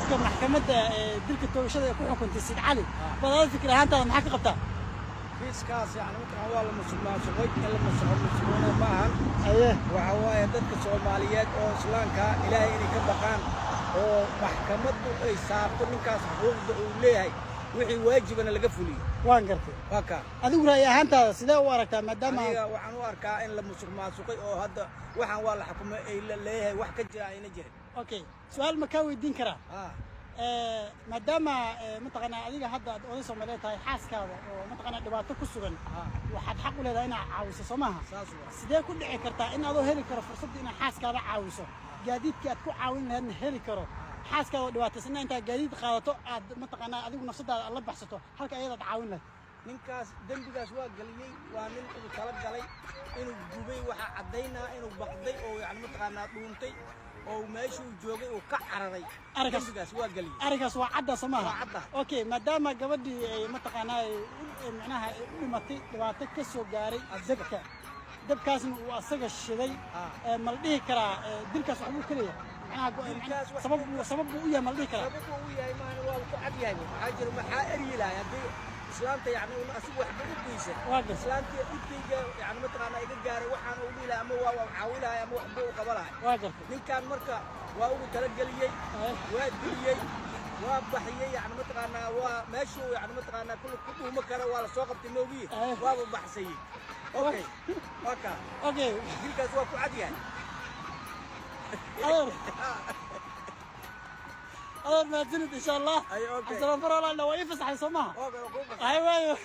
kiiska maxkamadda dilka toogashada ku xukuntay Said Cali badal fikir ahaantaada maxaa ka qabtaa kiiskaas yani markaan waa la musuqmaasuqay in la musuqmaasuqayna maahan waxa waaye dadka Soomaaliyeed oo Islaamka Ilaahay inay ka baqaan oo maxkamaddu ay saarto ninkaas xuquuqda uu leeyahay wixii waajibana laga fuliyo waan gartay waka adigu raay ahaantaada sidee u aragtaa maadaama aniga waxaan u arkaa in la musuqmaasuqay oo hadda waxaan waa la xukumay ay leeyahay wax ka jira ayna jirin okay su'aal ma ka weydiin karaa maadaama mataqaanaa adiga hadda aad oday Soomaaliyeed tahay xaaskaada oo mataqaanaa dhibaato ku sugan waxaad xaq u leedahay inaad caawiso Soomaha sidee ku dhici kartaa in aad heli karo fursad inaad xaaskaada caawiso gaadiidkii aad ku caawin lahayd heli karo xaaskaada oo dhibaataysan inta gaadiid qaadato aad mataqaanaa adigu nafsadaada la baxsato halka ayadaad caawin lahayd ninkaas dambigaas waa galiyay waa nin uu tala galay inuu gubay waxa cadeynaa inuu baqday oo yani mataqaanaa dhuuntay oo meeshuu joogay uu ka cararay dambigaas waa galiyay arigaas waa cadda Soomaha waa cadda okay maadaama gabadhii ay mataqaanaa macnaha dhimantay dhibaato ka soo gaaray dabkaasna uu asaga shiday ma la dhihi karaa dilkaas waxa uu kaliya sabab uu yahay ma la dhihi karaa sabab uu yahay maana waa ku cad yahay waxa jira maxaa eriilaa hadii islaamta yani uu asigu wax u geysan islaamta idkayga yani mataqaanaa iga gaaray waxaan uu dhilaa ama waa caawilaa ama wax buu qabalahay ninkan marka waa ugu tala galiyay waa diliyay waa baxiyay yani mataqaanaa waa meeshuu yani mataqaanaa kullu ku dhuuma kara waa la soo qabtay moogiye waa baxsay okay waka okay dilkaas waa ku cad yahay ما زلت ان شاء الله. اي اوكي. السلام عليكم. لو يفسح يسمعها. ايوه